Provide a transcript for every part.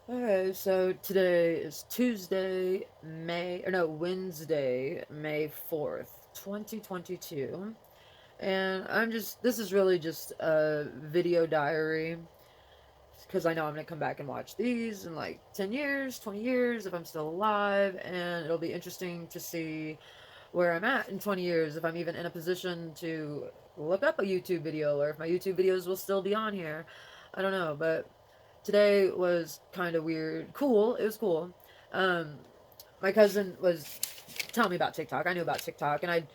Okay, so today is Wednesday, May 4th, 2022. And this is really just a video diary because I know I'm going to come back and watch these in like 10 years, 20 years if I'm still alive. And it'll be interesting to see where I'm at in 20 years, if I'm even in a position to look up a YouTube video or if my YouTube videos will still be on here. I don't know, but today was kind of weird. Cool. It was cool. Um, my cousin was telling me about TikTok. I knew about TikTok and I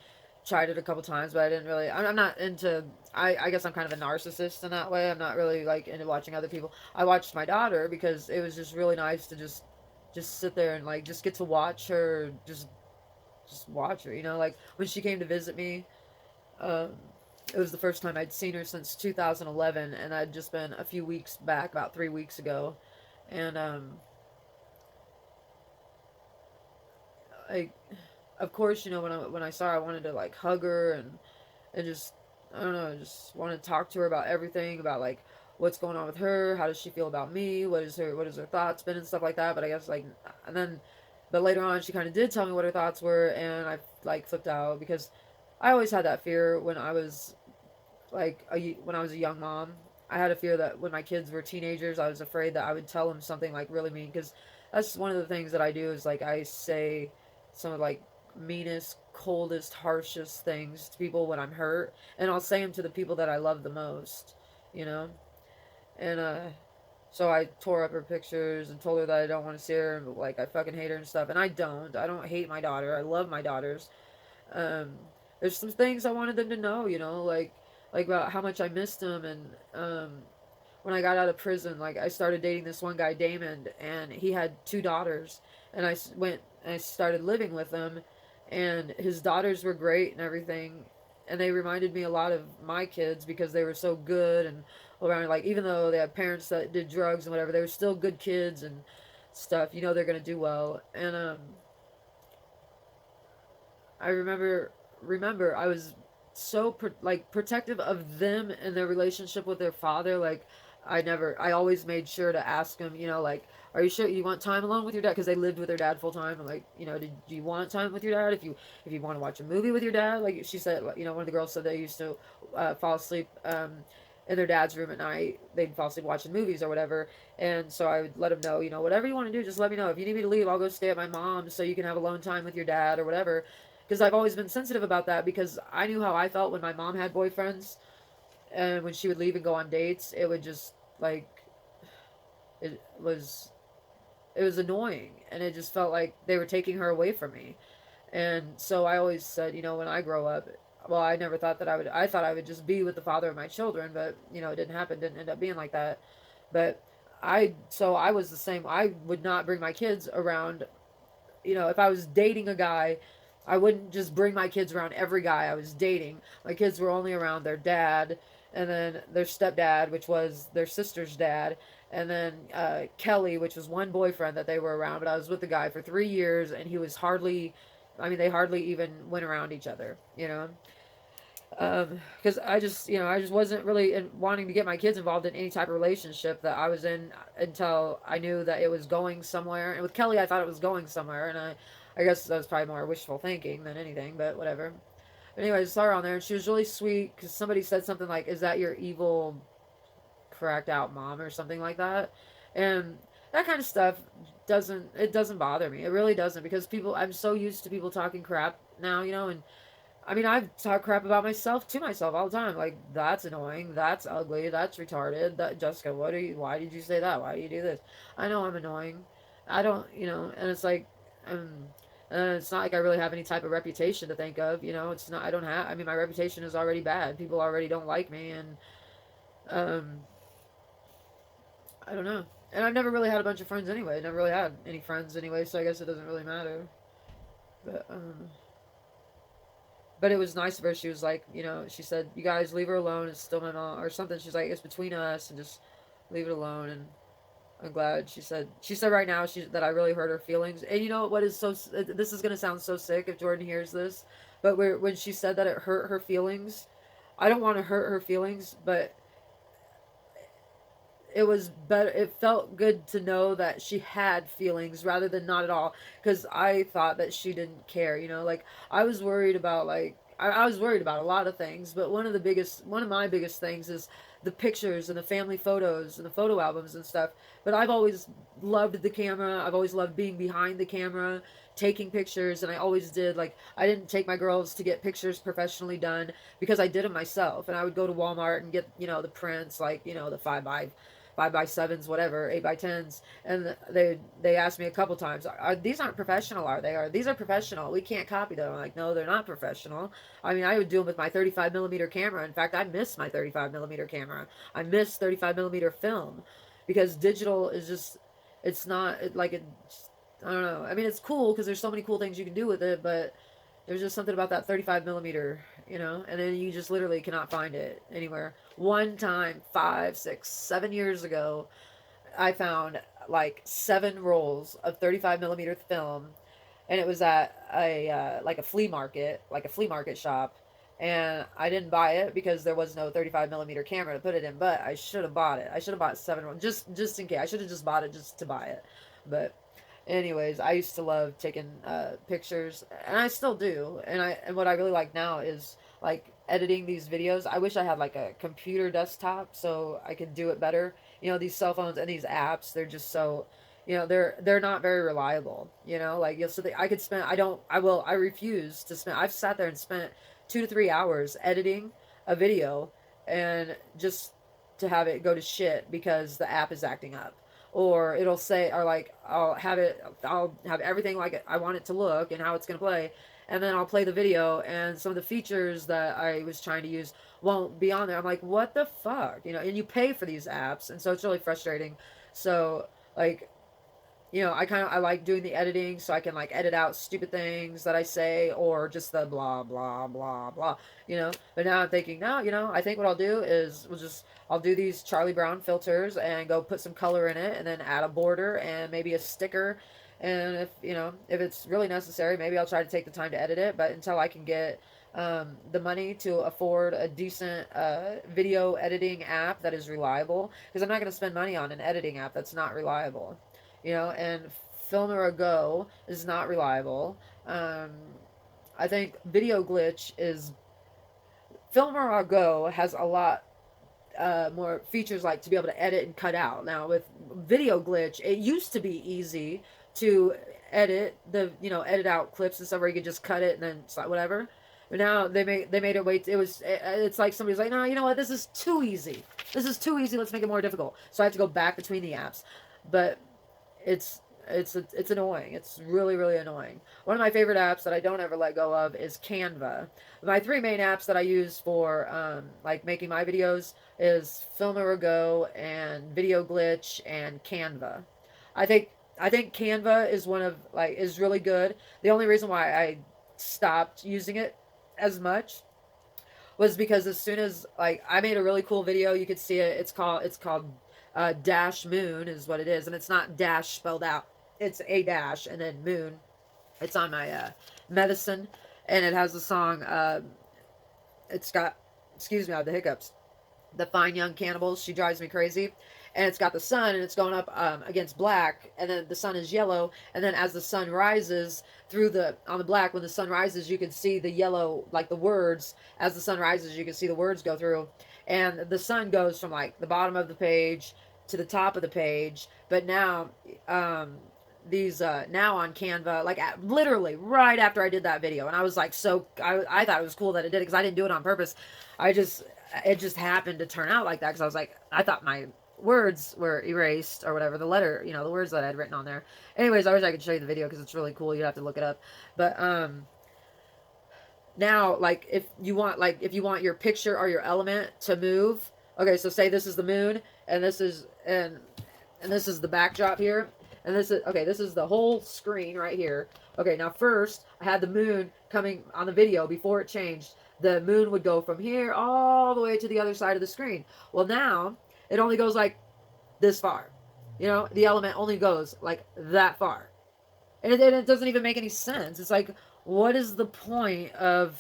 tried it a couple times, but I didn't really. I'm not into. I guess I'm kind of a narcissist in that way. I'm not really like into watching other people. I watched my daughter because it was just really nice to just sit there and like just get to watch her just watch her. Like when she came to visit me, um, it was the first time I'd seen her since 2011, and I'd just been a few weeks back, about 3 weeks ago, and I, of course, when I saw her, I wanted to like hug her and just I don't know, just want to talk to her about everything, about like what's going on with her, how does she feel about me, what is her thoughts been and stuff like that. But I guess like and then, but later on, she kind of did tell me what her thoughts were, and I like flipped out because I always had that fear when I was when I was a young mom. I had a fear that when my kids were teenagers, I was afraid that I would tell them something like really mean because that's one of the things that I do is like I say some of like meanest, coldest, harshest things to people when I'm hurt, and I'll say them to the people that I love the most, you know. And so I tore up her pictures and told her that I don't want to see her, and like I fucking hate her and stuff. And I don't. I don't hate my daughter. I love my daughters. Um, there's some things I wanted them to know, like about how much I missed them. And when I got out of prison, like I started dating this one guy, Damon, and he had two daughters, and went and I started living with him, and his daughters were great and everything, and they reminded me a lot of my kids because they were so good and around. Like even though they had parents that did drugs and whatever, they were still good kids and stuff. They're gonna do well. And I remember I was so protective of them and their relationship with their father. Like I always made sure to ask them, like, are you sure you want time alone with your dad? Because they lived with their dad full time. I'm like, do you want time with your dad? If you want to watch a movie with your dad, like she said, like, one of the girls said they used to fall asleep. In their dad's room at night, they'd fall asleep watching movies or whatever. And so I would let them know, whatever you want to do, just let me know. If you need me to leave, I'll go stay at my mom's so you can have alone time with your dad or whatever, because I've always been sensitive about that because I knew how I felt when my mom had boyfriends, and when she would leave and go on dates, it would just like it was it was annoying, and it just felt like they were taking her away from me. And so I always said, when I grow up, well, I never thought that I thought I would just be with the father of my children, but it didn't happen, didn't end up being like that. But I was the same. I would not bring my kids around. If I was dating a guy, I wouldn't just bring my kids around every guy I was dating. My kids were only around their dad, and then their stepdad, which was their sister's dad, and then Kelly, which was one boyfriend that they were around. But I was with the guy for 3 years, and he was hardly. I mean, they hardly even went around each other. Because I just wasn't really wanting to get my kids involved in any type of relationship that I was in until I knew that it was going somewhere. And with Kelly, I thought it was going somewhere, and I guess that was probably more wishful thinking than anything, but whatever. But anyways, I saw her on there, and she was really sweet because somebody said something like, "Is that your evil, cracked out mom?" or something like that, and that kind of stuff doesn't bother me. It really doesn't, because I'm so used to people talking crap now, and I mean, I've talked crap about myself to myself all the time. Like, that's annoying. That's ugly. That's retarded. That Jessica, why did you say that? Why do you do this? I know I'm annoying. I don't, and it's like, um, it's not like I really have any type of reputation to think of. It's not. I don't have. I mean, my reputation is already bad. People already don't like me, and um, I don't know. And I've never really had a bunch of friends anyway. I never really had any friends anyway, so I guess it doesn't really matter. But it was nice of her. She was like, she said, "You guys leave her alone. It's still my mom," or something. She's like, "It's between us, and just leave it alone." And I'm glad. She said right now that I really hurt her feelings. And you know what is so? This is gonna sound so sick if Jordan hears this, but when she said that it hurt her feelings, I don't want to hurt her feelings, but it was better, it felt good to know that she had feelings rather than not at all, because I thought that she didn't care, you know, like I was worried about like I was worried about a lot of things, but one of my biggest things is the pictures and the family photos and the photo albums and stuff. But I've always loved the camera. I've always loved being behind the camera, taking pictures, and I always did. Like, I didn't take my girls to get pictures professionally done because I did them myself. And I would go to Walmart and get, you know, the prints, like, you know, the 5x7s, whatever, 8x10s, and they asked me a couple times, these aren't professional, are they? Or these are professional. We can't copy them. I'm like, no, they're not professional. I mean, I would do them with my 35 millimeter camera. In fact, I miss my 35 millimeter camera. I miss 35 millimeter film because digital is just, it's not like it. I don't know. I mean, it's cool because there's so many cool things you can do with it, but there's just something about that 35 millimeter, you know, and then you just literally cannot find it anywhere. One time, 5, 6, 7 years ago, I found like 7 rolls of 35 millimeter film, and it was at a like a flea market, like a flea market shop. And I didn't buy it because there was no 35 millimeter camera to put it in, but I should have bought it. I should have bought 7 rolls just in case. I should have just bought it just to buy it. But anyways, I used to love taking pictures, and I still do. And what I really like now is like editing these videos. I wish I had like a computer desktop so I could do it better. You know, these cell phones and these apps, they're just so, you know, they're not very reliable. You know, like you'll so I could spend. I refuse to spend. I've sat there and spent 2 to 3 hours editing a video, and just to have it go to shit because the app is acting up, or it'll say, or like I'll have everything like I want it to look and how it's going to play, and then I'll play the video and some of the features that I was trying to use won't be on there. I'm like, what the fuck, you know? And you pay for these apps, and so it's really frustrating. So like, you know, I like doing the editing so I can like edit out stupid things that I say, or just the blah blah blah blah, you know. But now I'm thinking, no, you know, I think what I'll do is I'll do these Charlie Brown filters and go put some color in it, and then add a border and maybe a sticker. And if, you know, if it's really necessary, maybe I'll try to take the time to edit it. But until I can get the money to afford a decent video editing app that is reliable, because I'm not going to spend money on an editing app that's not reliable, you know. And Filmer a Go is not reliable. um, I think Video Glitch is, Filmer a Go has a lot more features, like to be able to edit and cut out. Now with Video Glitch, it used to be easy to edit edit out clips and stuff where you could just cut it and then it's like whatever. But now they made it wait. It's like somebody's like, no, you know what? This is too easy. This is too easy. Let's make it more difficult. So I have to go back between the apps. But it's it's annoying. It's really really annoying. One of my favorite apps that I don't ever let go of is Canva. My 3 main apps that I use for like making my videos is Filmer Go and Video Glitch and Canva. I think I think Canva is one of like is really good. The only reason why I stopped using it as much was because as soon as like I made a really cool video, you could see it. It's called Dash Moon is what it is, and it's not dash spelled out. It's a dash and then moon. It's on my medicine, and it has the song. It's got, excuse me, I have the hiccups. The Fine Young Cannibals, She Drives Me Crazy. And it's got the sun, and it's going up against black, and then the sun is yellow, and then as the sun rises through on the black, when the sun rises, you can see the yellow, like the words. As the sun rises, you can see the words go through, and the sun goes from like the bottom of the page to the top of the page. But now, now on Canva, like literally right after I did that video, and I was like, I thought it was cool that it did it because I didn't do it on purpose. It just happened to turn out like that because I was like, I thought my words were erased or whatever, the words that I had written on there. Anyways, I wish I could show you the video because it's really cool. You'd have to look it up. But now, like if you want your picture or your element to move, okay, so say this is the moon, and this is the backdrop here, and this is the whole screen right here. Okay, now first I had the moon coming on the video before it changed. The moon would go from here all the way to the other side of the screen. Well, now it only goes like this far. You know, the element only goes like that far. And it doesn't even make any sense. It's like, what is the point of,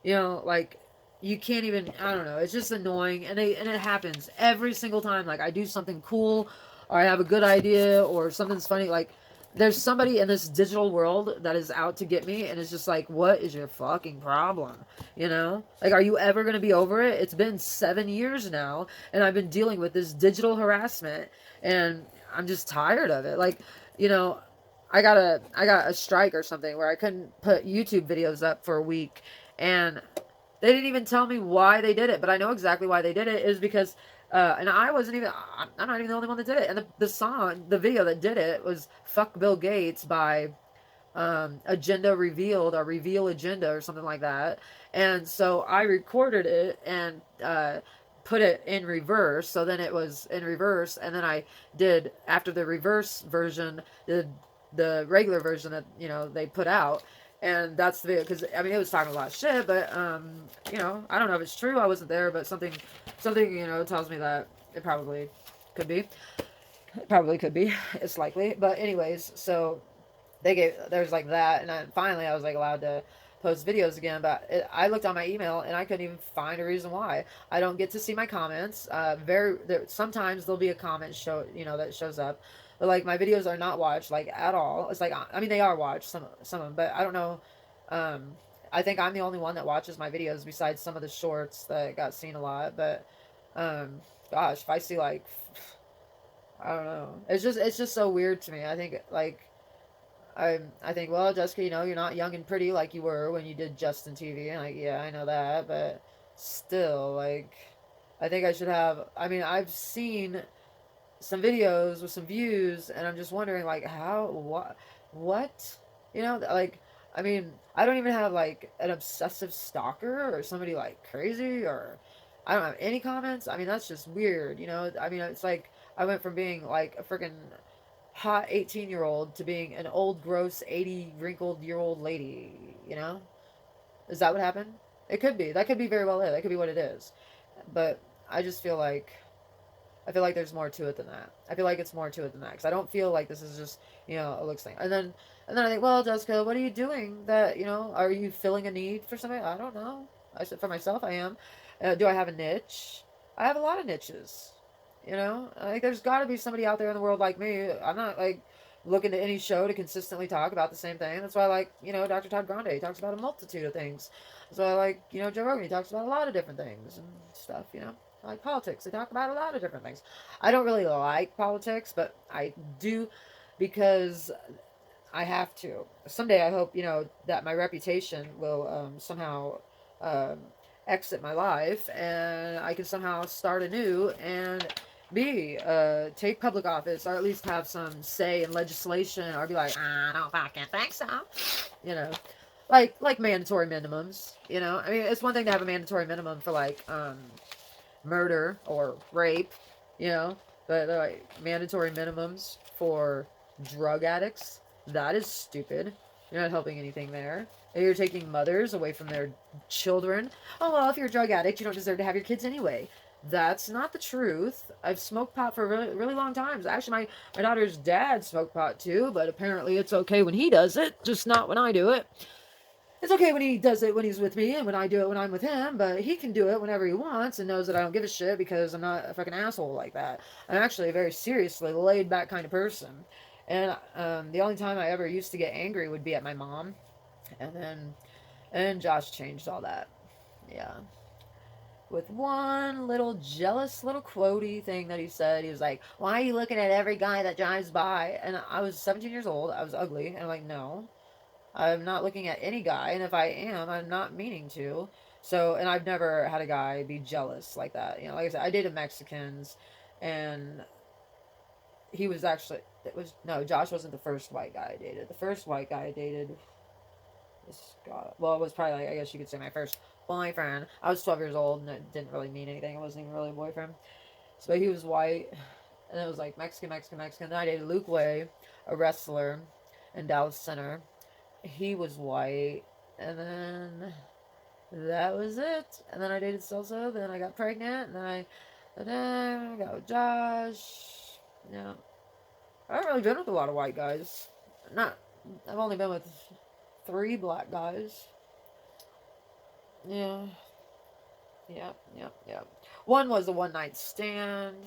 like, you can't even, I don't know, it's just annoying, and it happens every single time. Like I do something cool, or I have a good idea, or something's funny, like there's somebody in this digital world that is out to get me, and it's just like, what is your fucking problem? You know, like, are you ever going to be over it? It's been 7 years now, and I've been dealing with this digital harassment, and I'm just tired of it. Like, you know, I got a strike or something where I couldn't put YouTube videos up for a week, and they didn't even tell me why they did it, but I know exactly why they did it. Is because, and I wasn't even, I'm not even the only one that did it. And the song, the video that did it was Fuck Bill Gates by Agenda Revealed, or Reveal Agenda, or something like that. And so I recorded it and put it in reverse. So then it was in reverse. And then I did, after the reverse version, the regular version that, they put out. And that's the video, because I mean, it was talking a lot of shit, but I don't know if it's true. I wasn't there, but something tells me that it probably could be. It probably could be. It's likely. But anyways, so there's like that, and then finally I was like allowed to post videos again. But I looked on my email and I couldn't even find a reason why. I don't get to see my comments. Sometimes there'll be a comment that shows up, but like my videos are not watched like at all. It's like, I mean, they are watched, some of them, but I don't know. um I think I'm the only one that watches my videos besides some of the shorts that got seen a lot. But gosh, if I see like, I don't know, it's just so weird to me. I think like, I think, well, Jessica, you're not young and pretty like you were when you did Justin TV. And like, yeah, I know that, but still, like, I think I should have. I mean, I've seen some videos with some views, and I'm just wondering, like, how, what, like, I mean, I don't even have like an obsessive stalker or somebody like crazy, or I don't have any comments. I mean, that's just weird, I mean, it's like I went from being like a freaking hot 18-year-old to being an old, gross 80 wrinkled year old lady, Is that what happened? It could be. That could be very well it. That could be what it is. But I just feel like, there's more to it than that. I feel like it's more to it than that, because I don't feel like this is just, a looks thing. And then I think, well, Jessica, what are you doing that, are you filling a need for somebody? I don't know. I said, for myself, I am. Do I have a niche? I have a lot of niches. Like, there's got to be somebody out there in the world like me. I'm not like looking to any show to consistently talk about the same thing. That's why I like, Dr. Todd Grande. He talks about a multitude of things. That's why I like, Joe Rogan. He talks about a lot of different things and stuff. I like politics. They talk about a lot of different things. I don't really like politics, but I do, because I have to. Someday I hope, that my reputation will somehow um, exit my life, and I can somehow start anew and take public office, or at least have some say in legislation, or be like, I don't fucking think so. You know, like mandatory minimums. I mean, it's one thing to have a mandatory minimum for like murder or rape, you know, but like mandatory minimums for drug addicts, that is stupid. You're not helping anything there. You're taking mothers away from their children. Oh, well, if you're a drug addict, you don't deserve to have your kids anyway. That's not the truth. I've smoked pot for a really, really long time. Actually, my daughter's dad smoked pot too, but apparently it's okay when he does it, just not when I do it. It's okay when he does it when he's with me, and when I do it when I'm with him, but he can do it whenever he wants, and knows that I don't give a shit, because I'm not a fucking asshole like that. I'm actually a very seriously laid back kind of person. And the only time I ever used to get angry would be at my mom. And then Josh changed all that. Yeah. With one little jealous little quotey thing that he said. He was like, "Why are you looking at every guy that drives by?" And I was 17 years old. I was ugly. And I'm like, no, I'm not looking at any guy, and if I am, I'm not meaning to. So, and I've never had a guy be jealous like that. Like I said, I dated Mexicans, and he was actually, it was, no, Josh wasn't the first white guy I dated. The first white guy I dated, this guy, well, it was probably like, I guess you could say my first boyfriend. I was 12 years old, and it didn't really mean anything. It wasn't even really a boyfriend. So he was white, and it was like Mexican, Mexican, Mexican. Then I dated Luke Way, a wrestler in Dallas Center. He was white, and then that was it. And then I dated Salsa, then I got pregnant, and then I got with Josh. Yeah. I haven't really been with a lot of white guys. Not, I've only been with 3 black guys. Yeah. Yep, yep, yep. One was a one night stand,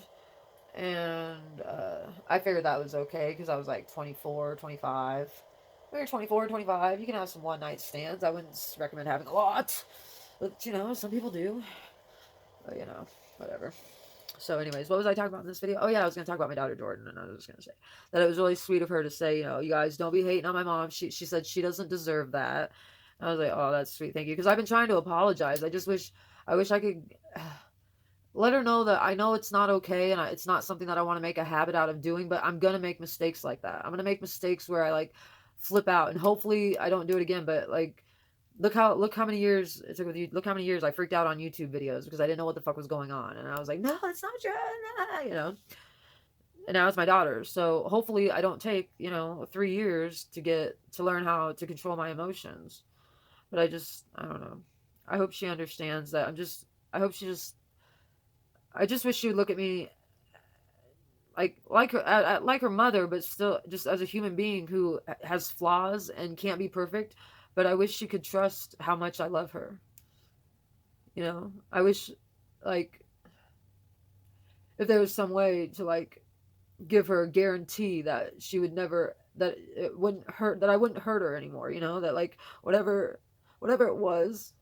and I figured that was okay because I was like 24, 25. When you're 24, 25, you can have some one night stands. I wouldn't recommend having a lot, but some people do. But whatever. So, anyways, what was I talking about in this video? Oh yeah, I was gonna talk about my daughter Jordan, and I was gonna say that it was really sweet of her to say, you guys don't be hating on my mom. She said she doesn't deserve that. And I was like, oh, that's sweet, thank you, because I've been trying to apologize. I wish I could let her know that I know it's not okay, and it's not something that I want to make a habit out of doing. But I'm gonna make mistakes like that. I'm gonna make mistakes where I like flip out, and hopefully I don't do it again. But like, look how many years it took with you. Look how many years I freaked out on YouTube videos because I didn't know what the fuck was going on, and I was like, no, it's not true, And now it's my daughter, so hopefully I don't take 3 years to learn how to control my emotions. But I don't know. I hope she understands that. I hope she just. I just wish she would look at me like her mother, but still just as a human being who has flaws and can't be perfect. But I wish she could trust how much I love her. I wish, like, if there was some way to like give her a guarantee that she would never that it wouldn't hurt that I wouldn't hurt her anymore. That like whatever it was,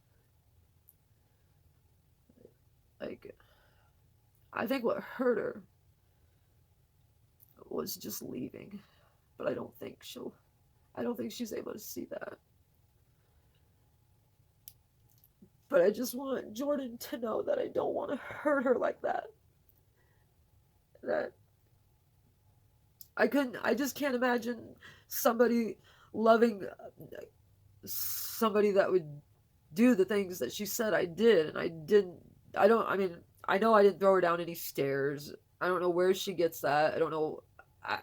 like I think what hurt her was just leaving, but I don't think she's able to see that. But I just want Jordan to know that I don't want to hurt her like that. That I just can't imagine somebody loving somebody that would do the things that she said I did, and I didn't. I mean, I know I didn't throw her down any stairs. I don't know where she gets that. I don't know.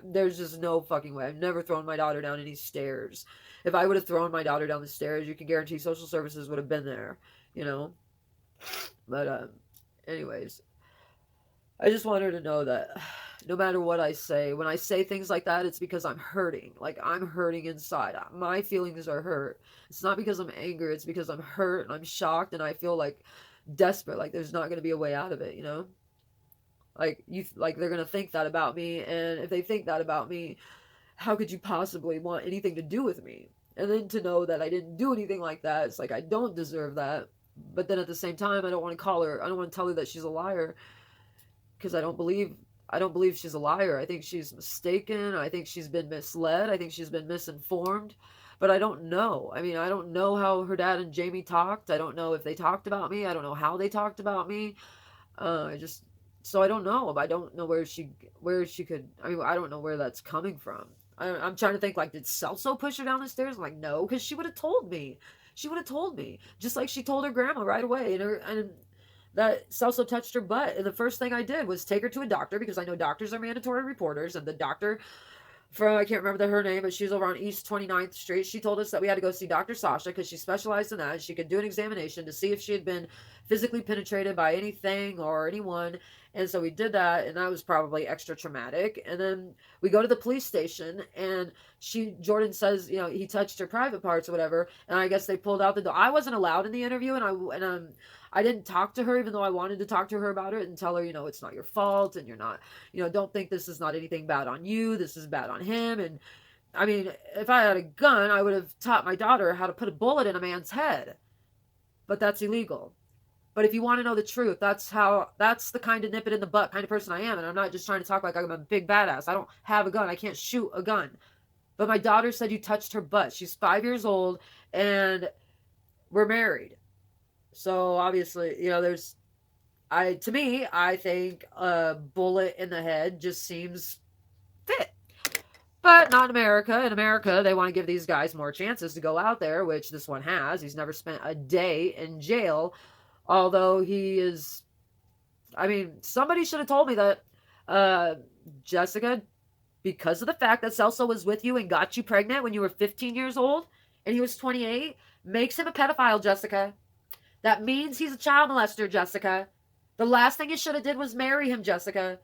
There's just no fucking way. I've never thrown my daughter down any stairs. If I would have thrown my daughter down the stairs, you can guarantee social services would have been there, you know? But, anyways, I just want her to know that no matter what I say, when I say things like that, it's because I'm hurting. Like, I'm hurting inside. My feelings are hurt. It's not because I'm angry. It's because I'm hurt and I'm shocked and I feel like desperate. Like, there's not going to be a way out of it, like they're gonna think that about me, and if they think that about me, how could you possibly want anything to do with me? And then to know that I didn't do anything like that, it's like I don't deserve that. But then at the same time, I don't want to tell her that she's a liar, because I don't believe she's a liar. I think she's mistaken. I think she's been misled. I think she's been misinformed. But I don't know. I mean, I don't know how her dad and Jamie talked. I don't know if they talked about me. I don't know how they talked about me. I just so I don't know. I don't know where she could. I mean, I don't know where that's coming from. I'm trying to think. Like, did Celso push her down the stairs? I'm like, no, because she would have told me. She would have told me, just like she told her grandma right away. And that Celso touched her butt. And the first thing I did was take her to a doctor because I know doctors are mandatory reporters. And the doctor from, I can't remember her name, but she was over on East 29th Street. She told us that we had to go see Dr. Sasha because she specialized in that. She could do an examination to see if she had been physically penetrated by anything or anyone. And so we did that, and that was probably extra traumatic. And then we go to the police station, and Jordan says, he touched her private parts or whatever. And I guess they pulled out the door. I wasn't allowed in the interview, I didn't talk to her, even though I wanted to talk to her about it and tell her, it's not your fault, and you're not, don't think this is not anything bad on you. This is bad on him. And I mean, if I had a gun, I would have taught my daughter how to put a bullet in a man's head, but that's illegal. But if you want to know the truth, that's the kind of nip it in the butt kind of person I am. And I'm not just trying to talk like I'm a big badass. I don't have a gun. I can't shoot a gun. But my daughter said you touched her butt. She's 5 years old and we're married. So obviously, to me, I think a bullet in the head just seems fit. But not in America. In America, they want to give these guys more chances to go out there, which this one has. He's never spent a day in jail. Although he is, I mean, somebody should have told me that, Jessica, because of the fact that Celso was with you and got you pregnant when you were 15 years old and he was 28, makes him a pedophile, Jessica. That means he's a child molester, Jessica. The last thing you should have did was marry him, Jessica.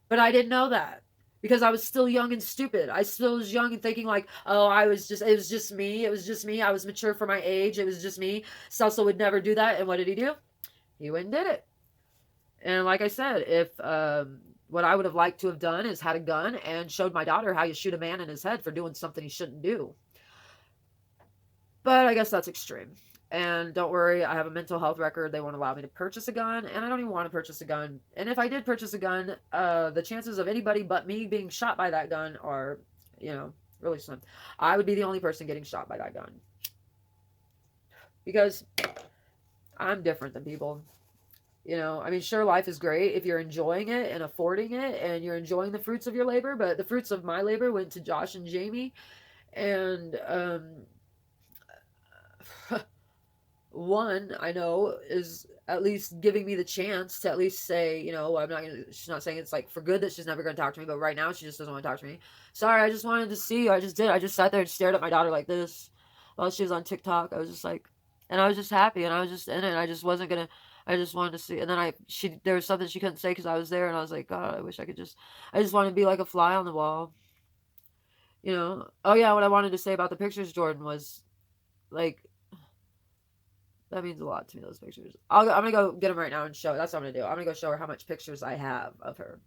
But I didn't know that because I was still young and stupid. I still was young and thinking like, oh, it was just me. It was just me. I was mature for my age. It was just me. Celso would never do that. And what did he do? He went and did it. And like I said, if what I would have liked to have done is had a gun and showed my daughter how you shoot a man in his head for doing something he shouldn't do. But I guess that's extreme. And don't worry, I have a mental health record. They won't allow me to purchase a gun, and I don't even want to purchase a gun. And if I did purchase a gun, the chances of anybody but me being shot by that gun are, really slim. I would be the only person getting shot by that gun because I'm different than people. I mean, sure, life is great if you're enjoying it and affording it and you're enjoying the fruits of your labor, but the fruits of my labor went to Josh and Jamie. And one I know is at least giving me the chance to at least say, I'm not gonna, she's not saying it's like for good that she's never gonna talk to me, but right now she just doesn't want to talk to me. Sorry, I just wanted to see you. I just sat there and stared at my daughter like this while she was on TikTok. I was just like, and I was just happy and I was just in it and I just wasn't gonna, I just wanted to see. And then there was something she couldn't say because I was there, and I was like, God, I wish I could I just wanted to be like a fly on the wall. Oh yeah, what I wanted to say about the pictures, Jordan, was like, that means a lot to me, those pictures. I'm gonna go get them right now and show. That's what I'm gonna do. I'm gonna go show her how much pictures I have of her.